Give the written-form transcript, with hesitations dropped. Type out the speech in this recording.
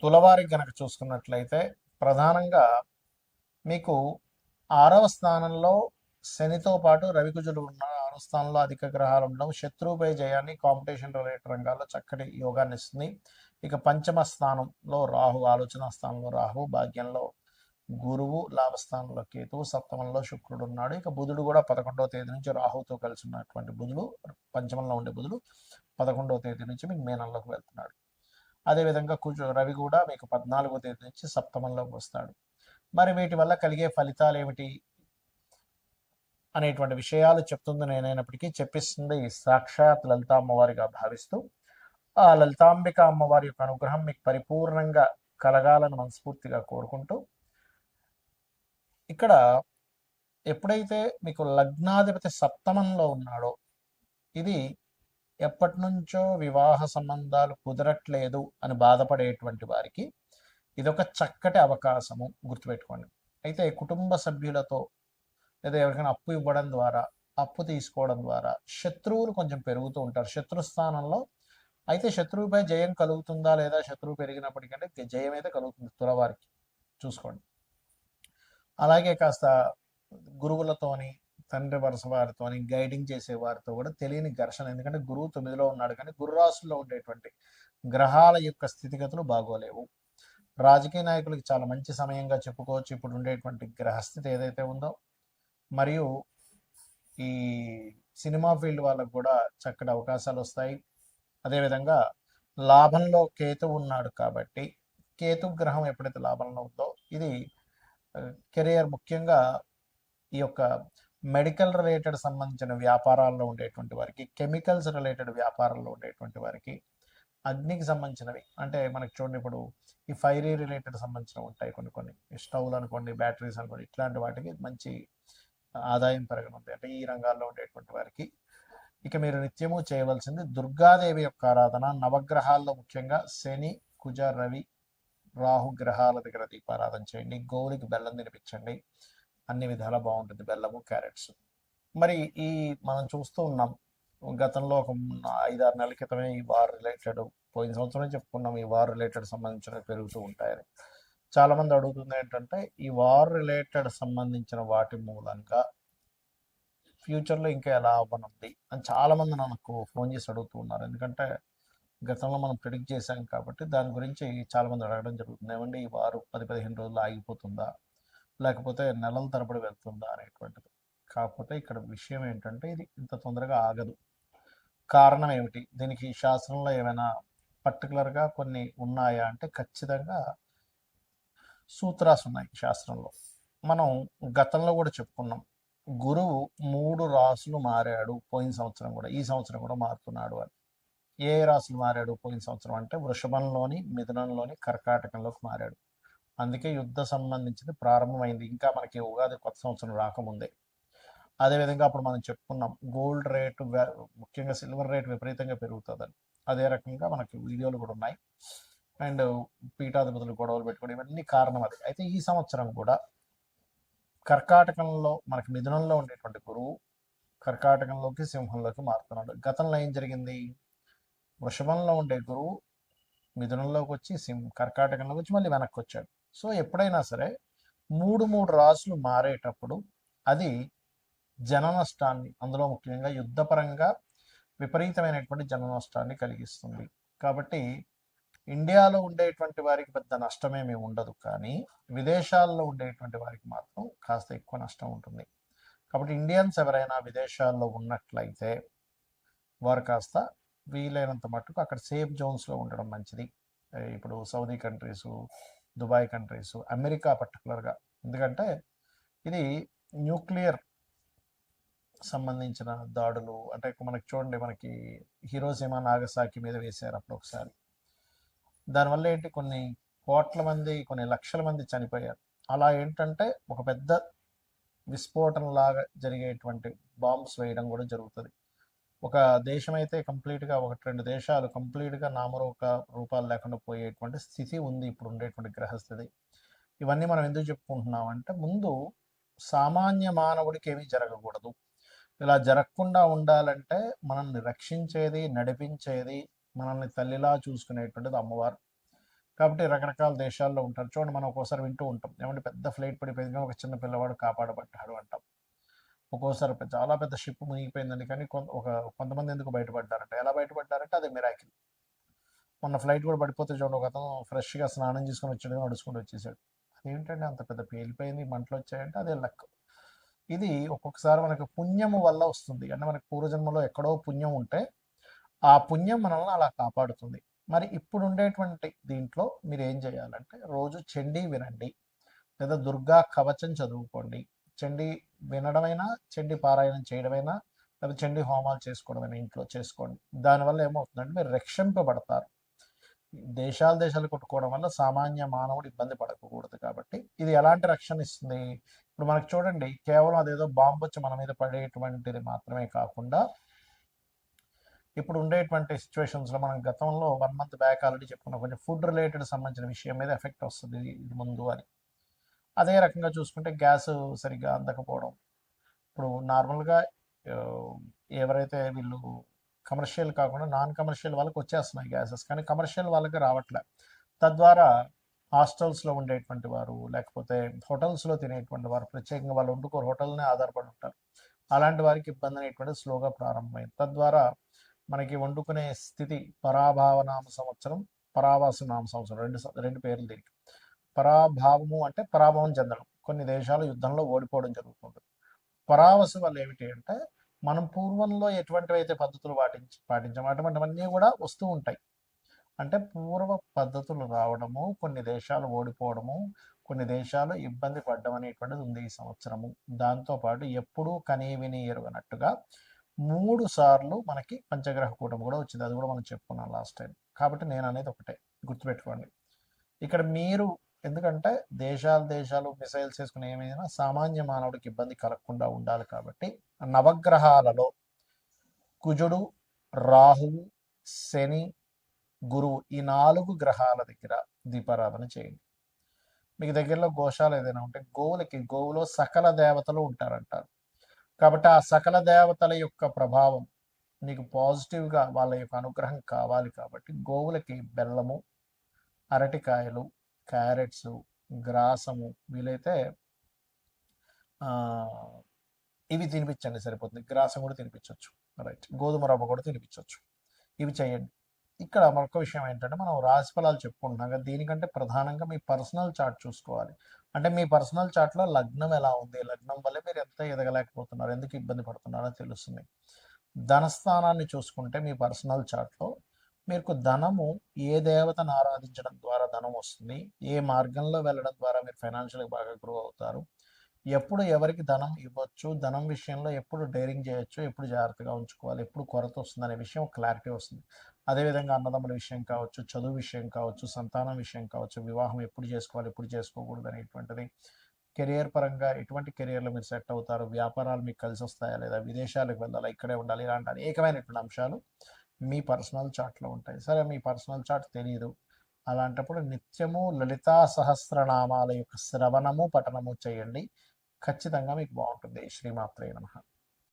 తులవారికి గనక చూసుకున్నట్లయితే ప్రధానంగా మీకు 6వ స్థానంలో శనితో పాటు రవికుజులు ఉన్న 6వ స్థానంలో అధిక గ్రహాలు ఉండడం శత్రువుపై జయాన్ని కాంపిటీషన్ రిలేటెడ్ రంగాల్లో చక్కటి యోగాన్ని ఇస్తుంది. ఇక పంచమ స్థానంలో రాహు, ఆలోచన స్థానంలో రాహు, భాగ్యంలో గురువు, లాభస్థానంలో కేతువు, సప్తమంలో శుక్రుడు ఉన్నాడు. ఇక బుధుడు కూడా 11వ తేదీ నుంచి రాహుతో కలిసి ఉన్నటువంటి బుధుడు, పంచమంలో ఉండే బుధుడు 11వ తేదీ నుంచి మీకు మేనంలోకి వెళ్తున్నాడు. అదేవిధంగా రవి కూడా మీకు 14వ తేదీ నుంచి సప్తమంలోకి వస్తాడు. మరి వీటి వల్ల కలిగే ఫలితాలు ఏమిటి అనేటువంటి విషయాలు చెప్తుంది నేనైనప్పటికీ చెప్పిస్తుంది సాక్షాత్ లలితా అమ్మవారిగా భావిస్తూ ఆ లలితాంబిక అమ్మవారి యొక్క అనుగ్రహం మీకు పరిపూర్ణంగా కలగాలని మనస్ఫూర్తిగా కోరుకుంటూ ఇక్కడ ఎప్పుడైతే మీకు లగ్నాధిపతి సప్తమంలో ఉన్నాడో ఇది ఎప్పటి నుంచో వివాహ సంబంధాలు కుదరట్లేదు అని బాధపడేటువంటి వారికి ఇదొక చక్కటి అవకాశము, గుర్తుపెట్టుకోండి. అయితే కుటుంబ సభ్యులతో లేదా ఎవరికైనా అప్పు ఇవ్వడం ద్వారా, అప్పు తీసుకోవడం ద్వారా శత్రువులు కొంచెం పెరుగుతూ ఉంటారు శత్రుస్థానంలో. అయితే శత్రువుపై జయం కలుగుతుందా లేదా, శత్రువు పెరిగినప్పటికంటే జయం అయితే కలుగుతుంది తులవారికి, చూసుకోండి. అలాగే కాస్త గురువులతోని, తండ్రి వరుస వారితోని, గైడింగ్ చేసే వారితో కూడా తెలియని ఘర్షణ, ఎందుకంటే గురువు 9లో ఉన్నాడు కానీ గురు రాశుల్లో ఉండేటువంటి గ్రహాల యొక్క స్థితిగతులు బాగోలేవు. రాజకీయ నాయకులకి చాలా మంచి సమయంగా చెప్పుకోవచ్చు ఇప్పుడు ఉండేటువంటి గ్రహస్థితి ఏదైతే ఉందో. మరియు ఈ సినిమా ఫీల్డ్ వాళ్ళకు కూడా చక్కటి అవకాశాలు వస్తాయి. అదేవిధంగా లాభంలో కేతు ఉన్నాడు కాబట్టి కేతు గ్రహం ఎప్పుడైతే లాభంలో ఉందో ఇది కెరియర్, ముఖ్యంగా ఈ యొక్క మెడికల్ రిలేటెడ్ సంబంధించిన వ్యాపారాల్లో ఉండేటువంటి వారికి, కెమికల్స్ రిలేటెడ్ వ్యాపారాల్లో ఉండేటువంటి వారికి, అగ్నికి సంబంధించినవి అంటే మనకి చూడండి ఇప్పుడు ఈ ఫైరీ రిలేటెడ్ సంబంధించినవి ఉంటాయి కొన్ని స్టవ్లు అనుకోండి, బ్యాటరీస్ అనుకోండి, ఇట్లాంటి వాటికి మంచి ఆదాయం పెరగనుంది అంటే ఈ రంగాల్లో ఉండేటువంటి వారికి. ఇక మీరు నిత్యము చేయవలసింది దుర్గాదేవి యొక్క ఆరాధన. నవగ్రహాల్లో ముఖ్యంగా శని, కుజ, రవి, రాహు గ్రహాల దగ్గర దీపారాధన చేయండి. గోవులకి బెల్లం తినిపించండి, అన్ని విధాలా బాగుంటుంది, బెల్లము, క్యారెట్స్. మరి ఈ మనం చూస్తూ ఉన్నాం గతంలో ఒక 5-6 నెలల క్రితమే ఈ వార్ రిలేటెడ్, పోయిన సంవత్సరం చెప్పుకున్నాం ఈ వార్ రిలేటెడ్ సంబంధించినవి పెరుగుతూ ఉంటాయని. చాలా మంది అడుగుతుంది ఏంటంటే ఈ వార్ రిలేటెడ్ సంబంధించిన వాటి మూలంగా ఫ్యూచర్లో ఇంకా ఎలా అవ్వనుంది అని చాలా మంది నాకు ఫోన్ చేసి అడుగుతూ ఉన్నారు. ఎందుకంటే గతంలో మనం ప్రిడిక్ట్ చేశాం కాబట్టి దాని గురించి చాలా మంది అడగడం జరుగుతుంది. ఏమంటే ఈ వారు 10-15 రోజులు ఆగిపోతుందా, లేకపోతే నెలల తరబడి వెళ్తుందా అనేటువంటిది. కాకపోతే ఇక్కడ విషయం ఏంటంటే ఇది ఇంత తొందరగా ఆగదు. కారణం ఏమిటి, దీనికి శాస్త్రంలో ఏమైనా పర్టికులర్గా కొన్ని ఉన్నాయా అంటే ఖచ్చితంగా సూత్రాలు ఉన్నాయి శాస్త్రంలో. మనం గతంలో కూడా చెప్పుకున్నాం గురువు 3 రాసులు మారాడు పోయిన సంవత్సరం కూడా, ఈ సంవత్సరం కూడా మారుతున్నాడు అని. ఏ రాసులు మారాడు పోయిన సంవత్సరం అంటే వృషభంలోని, మిథునంలోని, కర్కాటకంలోకి మారాడు. అందుకే యుద్ధ సంబంధించింది ప్రారంభమైంది, ఇంకా మనకి ఉగాది కొత్త సంవత్సరం రాకముందే. అదేవిధంగా అప్పుడు మనం చెప్పుకున్నాం గోల్డ్ రేటు, ముఖ్యంగా సిల్వర్ రేట్ విపరీతంగా పెరుగుతుందని. అదే రకంగా మనకి వీడియోలు కూడా ఉన్నాయి. అండ్ పీఠాధిపతులు గొడవలు పెట్టుకోవడం ఇవన్నీ కారణం అది. అయితే ఈ సంవత్సరం కూడా కర్కాటకంలో మనకి మిథునంలో ఉండేటువంటి గురువు కర్కాటకంలోకి, సింహంలోకి మారుతున్నాడు. గతంలో ఏం జరిగింది, వృషభంలో ఉండే గురువు మిథునంలోకి వచ్చి కర్కాటకంలోకి వచ్చి మళ్ళీ వెనక్కి వచ్చాడు. సో ఎప్పుడైనా సరే 3 రాసులు మారేటప్పుడు అది జన నష్టాన్ని, అందులో ముఖ్యంగా యుద్ధపరంగా విపరీతమైనటువంటి జన నష్టాన్ని కలిగిస్తుంది. కాబట్టి ఇండియాలో ఉండేటువంటి వారికి పెద్ద నష్టమేమీ ఉండదు, కానీ విదేశాల్లో ఉండేటువంటి వారికి మాత్రం కాస్త ఎక్కువ నష్టం ఉంటుంది. కాబట్టి ఇండియన్స్ ఎవరైనా విదేశాల్లో ఉన్నట్లయితే వారు కాస్త వీలైనంత మట్టుకు అక్కడ సేఫ్ జోన్స్లో ఉండడం మంచిది. ఇప్పుడు Saudi countries, Dubai countries, America పర్టికులర్గా, ఎందుకంటే ఇది న్యూక్లియర్ సంబంధించిన దాడులు అంటే మనకి చూడండి, మనకి హిరోషిమా, నాగసాకి మీద వేశారు అప్పుడు ఒకసారి. దానివల్ల ఏంటి కొన్ని కోట్ల మంది, కొన్ని లక్షల మంది చనిపోయారు. అలా ఏంటంటే ఒక పెద్ద విస్ఫోటనలాగా జరిగేటువంటి బాంబ్స్ వేయడం కూడా జరుగుతుంది. ఒక దేశం అయితే కంప్లీట్గా, 1-2 దేశాలు కంప్లీట్గా రూపాలు లేకుండా పోయేటువంటి స్థితి ఉంది ఇప్పుడు ఉండేటువంటి గ్రహస్థితి. ఇవన్నీ మనం ఎందుకు చెప్పుకుంటున్నాం అంటే ముందు సామాన్య మానవుడికి ఏమీ జరగకూడదు. ఇలా జరగకుండా ఉండాలంటే మనల్ని రక్షించేది, నడిపించేది, మనల్ని తల్లిలా చూసుకునేటువంటిది అమ్మవారు. కాబట్టి రకరకాల దేశాల్లో ఉంటారు. చూడండి, మనం ఒక్కోసారి వింటూ ఉంటాం, ఏమంటే పెద్ద ఫ్లైట్ పడిపోయింది కానీ ఒక చిన్న పిల్లవాడు కాపాడబడ్డాడు అంటాం. ఒక్కోసారి చాలా పెద్ద షిప్ మునిగిపోయిందండి కానీ కొంతమంది ఎందుకు బయటపడ్డారంట. ఎలా బయటపడ్డారంటే అది మిరాకిల్. మొన్న ఫ్లైట్ కూడా పడిపోతే చూడండి, ఒక అతను ఫ్రెష్గా స్నానం చేసుకొని వచ్చాడు, నడుచుకుంటూ వచ్చేసాడు. అదేంటంటే అంత పెద్ద పేలిపోయింది, మంటలు వచ్చాయంటే అదే లక్. ఇది ఒక్కొక్కసారి మనకు పుణ్యము వల్ల వస్తుంది. అంటే మనకు పూర్వజన్మలో ఎక్కడో పుణ్యం ఉంటే ఆ పుణ్యం మనల్ని అలా కాపాడుతుంది. మరి ఇప్పుడు ఉండేటువంటి దీంట్లో మీరు ఏం చేయాలంటే రోజు చండీ వినండి, లేదా దుర్గా కవచం చదువుకోండి. చండీ వినడమైనా, చండీ పారాయణం చేయడమైనా, లేదా చండీ హోమాలు చేసుకోవడమైనా ఇంట్లో చేసుకోండి. దానివల్ల ఏమవుతుందంటే మీరు రక్షింపబడతారు. దేశాలు కొట్టుకోవడం వల్ల సామాన్య మానవుడు ఇబ్బంది పడకూడదు. కాబట్టి ఇది ఎలాంటి రక్షణ ఇస్తుంది? ఇప్పుడు మనకు చూడండి, కేవలం అదేదో బాంబు వచ్చి మన మీద పడేటువంటిది మాత్రమే కాకుండా, ఇప్పుడు ఉండేటువంటి సిచ్యువేషన్స్లో మనం గతంలో 1 month బ్యాక్ ఆల్రెడీ చెప్పుకున్నాం, కొంచెం ఫుడ్ రిలేటెడ్ సంబంధించిన విషయం మీద ఎఫెక్ట్ వస్తుంది ఇది ముందు అని. అదే రకంగా చూసుకుంటే గ్యాస్ సరిగ్గా అందకపోవడం. ఇప్పుడు నార్మల్గా ఎవరైతే వీళ్ళు కమర్షియల్ కాకుండా నాన్ కమర్షియల్ వాళ్ళకి వచ్చేస్తున్నాయి గ్యాసెస్, కానీ కమర్షియల్ వాళ్ళకి రావట్లే. తద్వారా హాస్టల్స్లో ఉండేటువంటి వారు, లేకపోతే హోటల్స్లో తినేటువంటి వారు, ప్రత్యేకంగా వాళ్ళు వండుకోరు, హోటల్నే ఆధారపడి ఉంటారు. అలాంటి వారికి ఇబ్బంది అనేటువంటిది స్లోగా ప్రారంభమైంది. తద్వారా మనకి వండుకునే స్థితి పరాభావనామ సంవత్సరం, పరావాస నామ సంవత్సరం, రెండు పేర్లు దీనికి. పరాభావము అంటే పరాభవం చెందడం, కొన్ని దేశాలు యుద్ధంలో ఓడిపోవడం జరుగుతుంది. పరావసు వల్ల ఏమిటి అంటే మనం పూర్వంలో ఎటువంటివైతే పద్ధతులు పాటించాము అటువంటివన్నీ కూడా వస్తూ ఉంటాయి. అంటే పూర్వ పద్ధతులు రావడము, కొన్ని దేశాలు ఓడిపోవడము, కొన్ని దేశాలు ఇబ్బంది పడ్డం అనేటువంటిది ఉంది ఈ సంవత్సరము. దాంతోపాటు ఎప్పుడూ కనీ విని ఎరుగనట్టుగా 3 సార్లు మనకి పంచగ్రహ కూటమి కూడా వచ్చింది. అది కూడా మనం చెప్పుకున్నాం లాస్ట్ టైం. కాబట్టి నేను అనేది ఒకటే గుర్తుపెట్టుకోండి. ఇక్కడ మీరు ఎందుకంటే దేశాలు మిసైల్స్ వేసుకుని ఏమైనా సామాన్య మానవుడికి ఇబ్బంది కలగకుండా ఉండాలి. కాబట్టి నవగ్రహాలలో కుజుడు, రాహువు, శని, గురువు, ఈ 4 గ్రహాల దగ్గర దీపారాధన చేయండి. మీకు దగ్గరలో గోశాల ఏదైనా ఉంటే గోవులో సకల దేవతలు ఉంటారంటారు. కాబట్టి ఆ సకల దేవతల యొక్క ప్రభావం నీకు పాజిటివ్గా, వాళ్ళ యొక్క అనుగ్రహం కావాలి. కాబట్టి గోవులకి బెల్లము, అరటికాయలు, క్యారెట్స్, గ్రాసము, వీలైతే ఇవి తినిపించండి, సరిపోతుంది. గ్రాసం కూడా తినిపించవచ్చు, రైట్. గోధుమ రవ్వ కూడా తినిపించవచ్చు. ఇవి చేయండి. ఇక్కడ మరొక విషయం ఏంటంటే, మనం రాశి ఫలాలు చెప్పుకుంటున్నాం కదా, దీనికంటే ప్రధానంగా మీ పర్సనల్ చార్ట్ చూసుకోవాలి. అంటే మీ పర్సనల్ చార్ట్లో లగ్నం ఎలా ఉంది, లగ్నం వల్ల మీరు ఎంత ఎదగలేకపోతున్నారు, ఎందుకు ఇబ్బంది పడుతున్నారో తెలుస్తుంది. ధనస్థానాన్ని చూసుకుంటే మీ పర్సనల్ చార్ట్లో మీకు ధనము ఏ దేవతను ఆరాధించడం ద్వారా ధనం వస్తుంది, ఏ మార్గంలో వెళ్ళడం ద్వారా మీరు ఫైనాన్షియల్గా బాగా గ్రో అవుతారు, ఎప్పుడు ఎవరికి ధనం ఇవ్వచ్చు, ధనం విషయంలో ఎప్పుడు డైరింగ్ చేయొచ్చు, ఎప్పుడు జాగ్రత్తగా ఉంచుకోవాలి, ఎప్పుడు కొరత వస్తుంది అనే విషయం క్లారిటీ వస్తుంది. అదేవిధంగా అన్నదమ్ముల విషయం కావచ్చు, చదువు విషయం కావచ్చు, సంతానం విషయం కావచ్చు, వివాహం ఎప్పుడు చేసుకోవాలి, ఎప్పుడు చేసుకోకూడదు అనేటువంటిది, కెరియర్ పరంగా ఎటువంటి కెరియర్లో మీరు సెట్ అవుతారు, వ్యాపారాలు మీకు కలిసి వస్తాయా లేదా, విదేశాలకు వెళ్ళాలా, ఇక్కడే ఉండాలి, ఇలాంటి అనేకమైనటువంటి అంశాలు మీ పర్సనల్ చార్ట్లో ఉంటాయి. సరే, మీ పర్సనల్ చార్ట్ తెలియదు, అలాంటప్పుడు నిత్యము లలితా సహస్రనామాల యొక్క శ్రవణము, పఠనము చేయండి. ఖచ్చితంగా మీకు బాగుంటుంది. శ్రీమాత్రే నమః.